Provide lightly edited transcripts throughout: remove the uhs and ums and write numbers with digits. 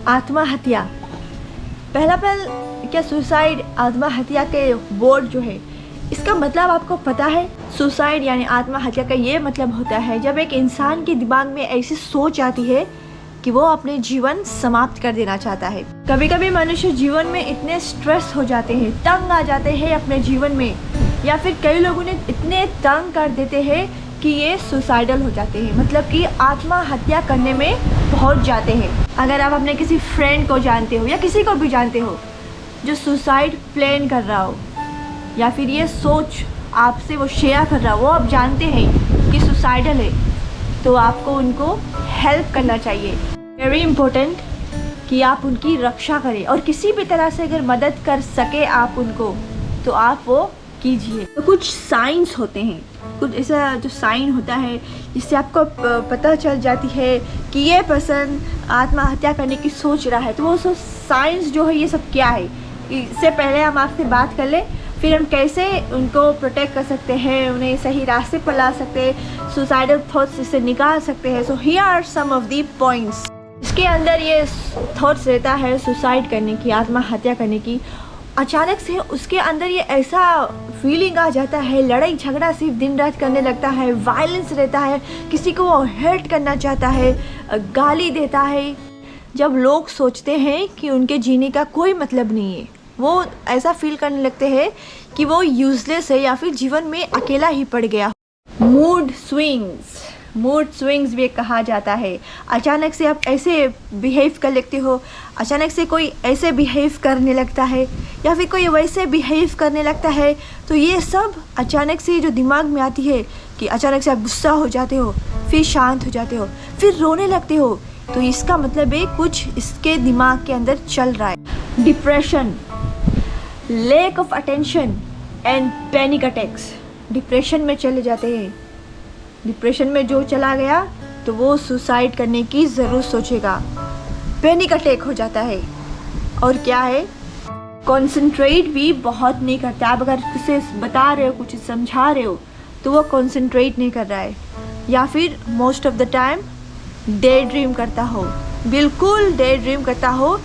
आत्महत्या। पहला क्या सुसाइड आत्महत्या के वर्ड जो है इसका मतलब आपको पता है? सुसाइड यानी आत्महत्या का ये मतलब होता है जब एक इंसान के दिमाग में ऐसी सोच आती है कि वो अपने जीवन समाप्त कर देना चाहता है। कभी कभी मनुष्य जीवन में इतने स्ट्रेस हो जाते हैं, तंग आ जाते हैं अपने जीवन में, या फिर कई लोगों ने इतने तंग कर देते हैं कि ये सुसाइडल हो जाते हैं, मतलब कि आत्महत्या करने में पहुंच जाते हैं। अगर आप अपने किसी फ्रेंड को जानते हो या किसी को भी जानते हो जो सुसाइड प्लान कर रहा हो या फिर ये सोच आपसे वो शेयर कर रहा हो, वो आप जानते हैं कि सुसाइडल है, तो आपको उनको हेल्प करना चाहिए। वेरी इम्पोर्टेंट कि आप उनकी रक्षा करें और किसी भी तरह से अगर मदद कर सके आप उनको तो आप वो कीजिए। तो कुछ साइंस होते हैं, कुछ ऐसा जो साइन होता है जिससे आपको पता चल जाती है कि ये पर्सन आत्महत्या करने की सोच रहा है। तो वो साइंस जो है ये सब क्या है, इससे पहले हम आपसे बात कर लें, फिर हम कैसे उनको प्रोटेक्ट कर सकते हैं, उन्हें सही रास्ते पर ला सकते हैं, सुसाइडल थॉट्स इससे निकाल सकते हैं। So here are some of the points. इसके अंदर ये थॉट्स रहता है सुसाइड करने की, आत्महत्या करने की, अचानक से उसके अंदर ये ऐसा फीलिंग आ जाता है, लड़ाई झगड़ा सिर्फ दिन रात करने लगता है, वायलेंस रहता है, किसी को वो हर्ट करना चाहता है, गाली देता है। जब लोग सोचते हैं कि उनके जीने का कोई मतलब नहीं है, वो ऐसा फील करने लगते हैं कि वो यूजलेस है या फिर जीवन में अकेला ही पड़ गया। मूड स्विंग्स भी कहा जाता है। अचानक से आप ऐसे बिहेव कर लेते हो, अचानक से कोई ऐसे बिहेव करने लगता है या फिर कोई वैसे बिहेव करने लगता है, तो ये सब अचानक से जो दिमाग में आती है कि अचानक से आप गुस्सा हो जाते हो, फिर शांत हो जाते हो, फिर रोने लगते हो, तो इसका मतलब है कुछ इसके दिमाग के अंदर चल रहा है। Depression, lack of attention and panic attacks. Depression में चले जाते हैं। डिप्रेशन में जो चला गया तो वो सुसाइड करने की ज़रूर सोचेगा। पैनिक अटैक हो जाता है। और क्या है, कंसंट्रेट भी बहुत नहीं करता। आप अगर किसी बता रहे हो, कुछ समझा रहे हो, तो वो कंसंट्रेट नहीं कर रहा है, या फिर most of the time day dream करता हो, बिल्कुल डे ड्रीम करता हो,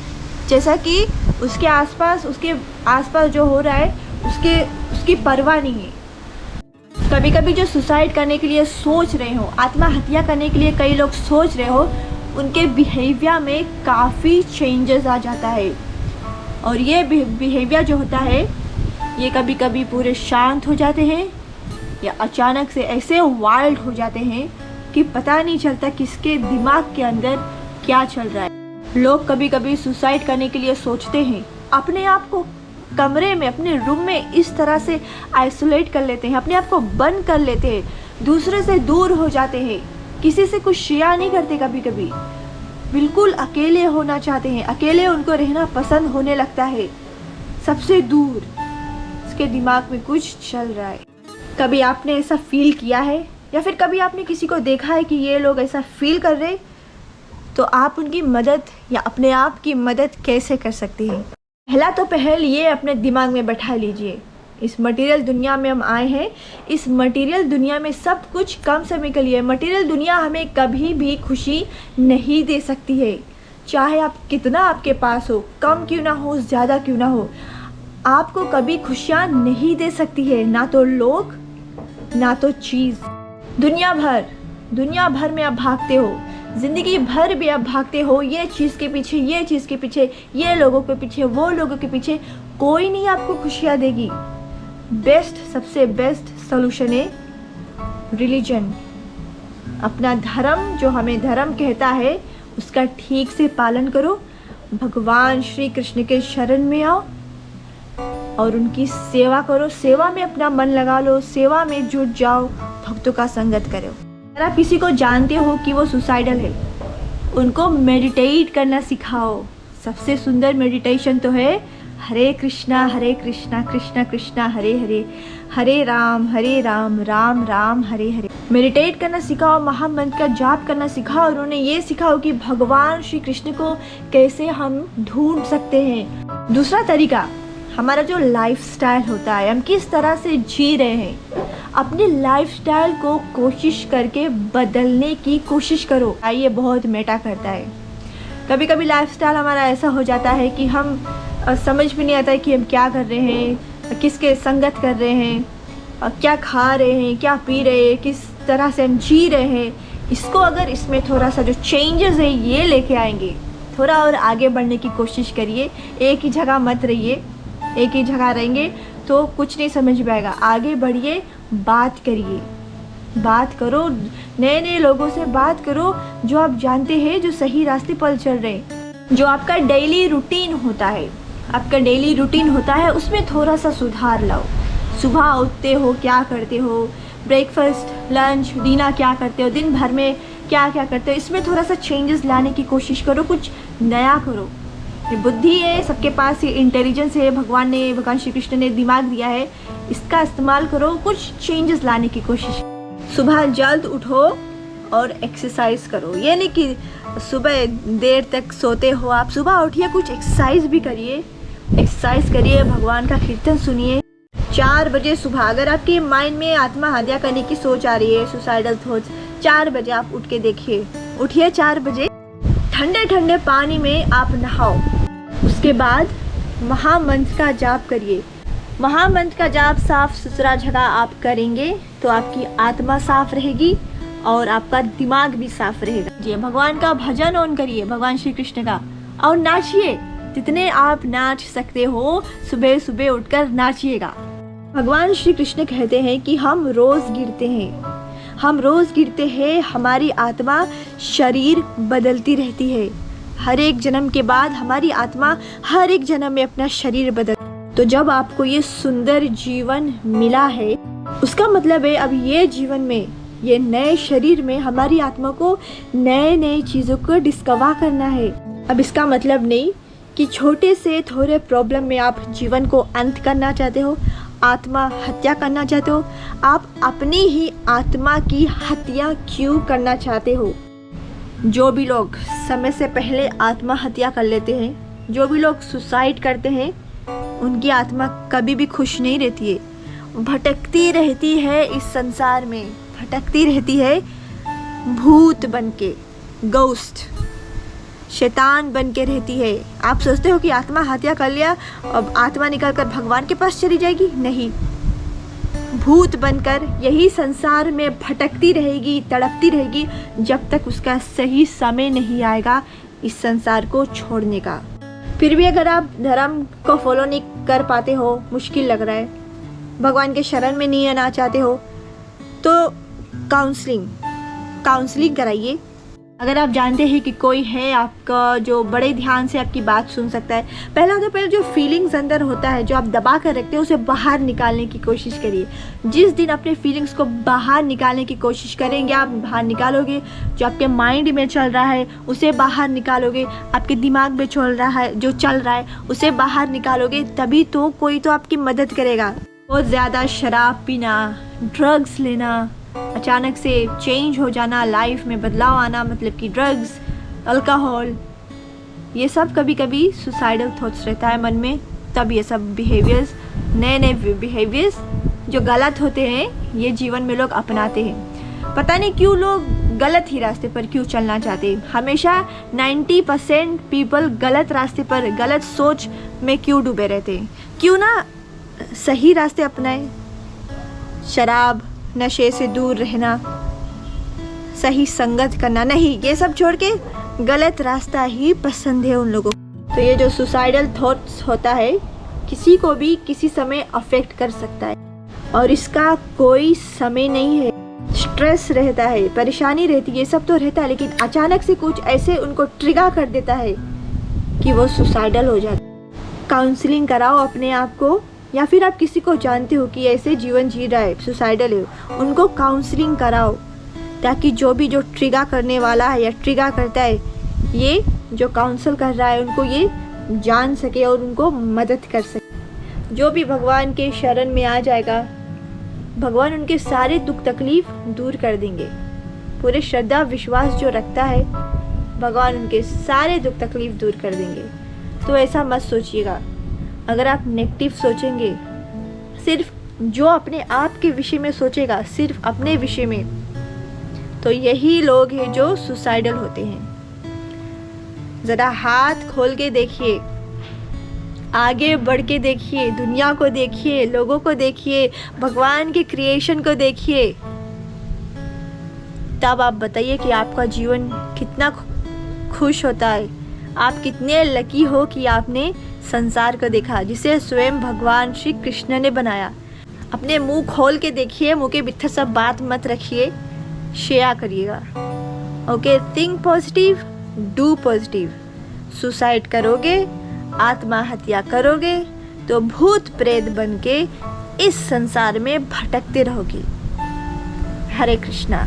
जैसा कि उसके आसपास जो हो रहा है उसकी परवाह नहीं है। कभी कभी जो सुसाइड करने के लिए सोच रहे हो, आत्महत्या करने के लिए कई लोग सोच रहे हो, उनके बिहेवियर में काफ़ी चेंजेस आ जाता है। और ये बिहेवियर जो होता है ये कभी कभी पूरे शांत हो जाते हैं या अचानक से ऐसे वाइल्ड हो जाते हैं कि पता नहीं चलता किसके दिमाग के अंदर क्या चल रहा है। लोग कभी कभी सुसाइड करने के लिए सोचते हैं, अपने आप को कमरे में, अपने रूम में इस तरह से आइसोलेट कर लेते हैं, अपने आप को बंद कर लेते हैं, दूसरे से दूर हो जाते हैं, किसी से कुछ शेयर नहीं करते, कभी कभी बिल्कुल अकेले होना चाहते हैं, अकेले उनको रहना पसंद होने लगता है, सबसे दूर। उसके दिमाग में कुछ चल रहा है। कभी आपने ऐसा फील किया है या फिर कभी आपने किसी को देखा है कि ये लोग ऐसा फील कर रहे, तो आप उनकी मदद या अपने आप की मदद कैसे कर सकते हैं? पहल ये अपने दिमाग में बैठा लीजिए, इस मटेरियल दुनिया में हम आए हैं, इस मटेरियल दुनिया में सब कुछ कम समय के लिए। मटेरियल दुनिया हमें कभी भी खुशी नहीं दे सकती है, चाहे आप कितना आपके पास हो, कम क्यों ना हो, ज़्यादा क्यों ना हो, आपको कभी खुशियाँ नहीं दे सकती है, ना तो लोग ना तो चीज़। दुनिया भर में आप भागते हो, ज़िंदगी भर भी आप भागते हो, ये चीज़ के पीछे, ये चीज़ के पीछे, ये लोगों के पीछे, वो लोगों के पीछे, कोई नहीं आपको खुशियाँ देगी। सबसे बेस्ट सॉल्यूशन है रिलीजन। अपना धर्म, जो हमें धर्म कहता है, उसका ठीक से पालन करो, भगवान श्री कृष्ण के शरण में आओ और उनकी सेवा करो, सेवा में अपना मन लगा लो, सेवा में जुट जाओ, भक्तों का संगत करो। अगर आप किसी को जानते हो कि वो सुसाइडल है, उनको मेडिटेट करना सिखाओ। सबसे सुंदर मेडिटेशन तो है हरे कृष्णा कृष्णा कृष्णा हरे हरे, हरे राम राम राम हरे हरे। मेडिटेट करना सिखाओ, महामंत्र का जाप करना सिखाओ और उन्हें ये सिखाओ कि भगवान श्री कृष्ण को कैसे हम ढूंढ सकते हैं। दूसरा तरीका, हमारा जो लाइफस्टाइल होता है, हम किस तरह से जी रहे हैं, अपने लाइफस्टाइल को कोशिश करके बदलने की कोशिश करो। ये बहुत मैटर करता है। कभी कभी लाइफस्टाइल हमारा ऐसा हो जाता है कि हम समझ भी नहीं आता है कि हम क्या कर रहे हैं, किसके संगत कर रहे हैं, क्या खा रहे हैं, क्या पी रहे हैं, किस तरह से हम जी रहे हैं। इसको अगर इसमें थोड़ा सा जो चेंजेस है ये लेके आएंगे, थोड़ा और आगे बढ़ने की कोशिश करिए। एक ही जगह मत रहिए, एक ही जगह रहेंगे तो कुछ नहीं समझ में आएगा। आगे बढ़िए, बात करिए, बात करो, नए नए लोगों से बात करो जो आप जानते हैं जो सही रास्ते पर चल रहे हैं। जो आपका डेली रूटीन होता है, आपका डेली रूटीन होता है उसमें थोड़ा सा सुधार लाओ। सुबह उठते हो, क्या करते हो, ब्रेकफास्ट, लंच, डिनर क्या करते हो, दिन भर में क्या क्या करते हो, इसमें थोड़ा सा चेंजेस लाने की कोशिश करो, कुछ नया करो। ये बुद्धि है सबके पास, ये इंटेलिजेंस है, भगवान श्री कृष्ण ने दिमाग दिया है, इसका इस्तेमाल करो, कुछ चेंजेस लाने की कोशिश। सुबह जल्द उठो और एक्सरसाइज करो। ये नहीं कि सुबह देर तक सोते हो, आप सुबह उठिए, कुछ एक्सरसाइज भी करिए, एक्सरसाइज करिए, भगवान का कीर्तन सुनिए। 4 बजे सुबह अगर आपके माइंड में आत्महत्या करने की सोच आ रही है, सुसाइडल थॉट्स, 4 बजे आप उठ के देखिए, उठिए 4 बजे, ठंडे ठंडे पानी में आप नहाओ। उसके बाद महामंत्र का जाप करिए। महामंत्र का जाप साफ सुथरा जगह आप करेंगे तो आपकी आत्मा साफ रहेगी और आपका दिमाग भी साफ रहेगा। जी, भगवान का भजन ऑन करिए, भगवान श्री कृष्ण का, और नाचिए, जितने आप नाच सकते हो सुबह सुबह उठकर नाचिएगा। भगवान श्री कृष्ण कहते हैं कि हम रोज गिरते हैं, हम रोज गिरते हैं, हमारी आत्मा शरीर बदलती रहती है। हर एक जन्म के बाद हमारी आत्मा हर एक जन्म में अपना शरीर बदल। तो जब आपको ये सुंदर जीवन मिला है उसका मतलब है अब ये जीवन में, ये नए शरीर में हमारी आत्मा को नए नए चीज़ों को डिस्कवर करना है। अब इसका मतलब नहीं कि छोटे से थोड़े प्रॉब्लम में आप जीवन को अंत करना चाहते हो, आत्मा हत्या करना चाहते हो। आप अपनी ही आत्मा की हत्या क्यों करना चाहते हो? जो भी लोग समय से पहले आत्मा हत्या कर लेते हैं, जो भी लोग सुसाइड करते हैं, उनकी आत्मा कभी भी खुश नहीं रहती है, भटकती रहती है इस संसार में, भटकती रहती है भूत बनके, गोस्ट, शैतान बनके रहती है। आप सोचते हो कि आत्मा हत्या कर लिया, अब आत्मा निकलकर भगवान के पास चली जाएगी? नहीं, भूत बनकर यही संसार में भटकती रहेगी, तड़पती रहेगी जब तक उसका सही समय नहीं आएगा इस संसार को छोड़ने का। फिर भी अगर आप धर्म को फॉलो नहीं कर पाते हो, मुश्किल लग रहा है, भगवान के शरण में नहीं आना चाहते हो, तो काउंसलिंग कराइए। अगर आप जानते हैं कि कोई है आपका जो बड़े ध्यान से आपकी बात सुन सकता है, पहले जो फीलिंग्स अंदर होता है जो आप दबा कर रखते हैं उसे बाहर निकालने की कोशिश करिए। जिस दिन अपने फीलिंग्स को बाहर निकालने की कोशिश करेंगे, आप बाहर निकालोगे, जो आपके माइंड में चल रहा है उसे बाहर निकालोगे, आपके दिमाग में चल रहा है जो चल रहा है उसे बाहर निकालोगे, तभी तो कोई तो आपकी मदद करेगा। बहुत ज़्यादा शराब पीना, ड्रग्स लेना, अचानक से चेंज हो जाना, लाइफ में बदलाव आना, मतलब कि ड्रग्स, अल्कोहल, ये सब कभी कभी सुसाइडल थॉट्स रहता है मन में। तब ये सब बिहेवियर्स, नए नए बिहेवियर्स जो गलत होते हैं ये जीवन में लोग अपनाते हैं। पता नहीं क्यों लोग गलत ही रास्ते पर क्यों चलना चाहते हैं। हमेशा 90% पीपल गलत रास्ते पर, गलत सोच में क्यों डूबे रहते हैं? क्यों ना सही रास्ते अपनाएं, शराब, नशे से दूर रहना, सही संगत करना नहीं, ये सब छोड़ के गलत रास्ता ही पसंद है उन लोगों को। तो ये जो सुसाइडल थॉट्स होता है किसी को भी किसी समय अफेक्ट कर सकता है और इसका कोई समय नहीं है। स्ट्रेस रहता है, परेशानी रहती है, ये सब तो रहता है, लेकिन अचानक से कुछ ऐसे उनको ट्रिगर कर देता है कि वो सुसाइडल हो जाता है। काउंसलिंग कराओ अपने आप को, या फिर आप किसी को जानते हो कि ऐसे जीवन जी रहा है, सुसाइडल है, उनको काउंसलिंग कराओ ताकि जो ट्रिगर करने वाला है या ट्रिगर करता है, ये जो काउंसल कर रहा है उनको ये जान सके और उनको मदद कर सके। जो भी भगवान के शरण में आ जाएगा, भगवान उनके सारे दुख तकलीफ दूर कर देंगे। पूरे श्रद्धा विश्वास जो रखता है, भगवान उनके सारे दुख तकलीफ दूर कर देंगे। तो ऐसा मत सोचिएगा। अगर आप नेगेटिव सोचेंगे, सिर्फ जो अपने आप के विषय में सोचेगा, सिर्फ अपने विषय में, तो यही लोग हैं जो सुसाइडल होते हैं। ज़रा हाथ खोल के देखिए, आगे बढ़ के देखिए, दुनिया को देखिए, लोगों को देखिए, भगवान के क्रिएशन को देखिए। तब आप बताइए कि आपका जीवन कितना खुश होता है। आप कितने लकी हो कि आपने संसार को देखा जिसे स्वयं भगवान श्री कृष्ण ने बनाया। अपने मुंह खोल के देखिए, मुंह के भीतर सब बात मत रखिए, शेयर करिएगा। Okay, think positive, do positive. Suicide करोगे, आत्महत्या करोगे तो भूत प्रेत बन के इस संसार में भटकते रहोगे। हरे कृष्णा।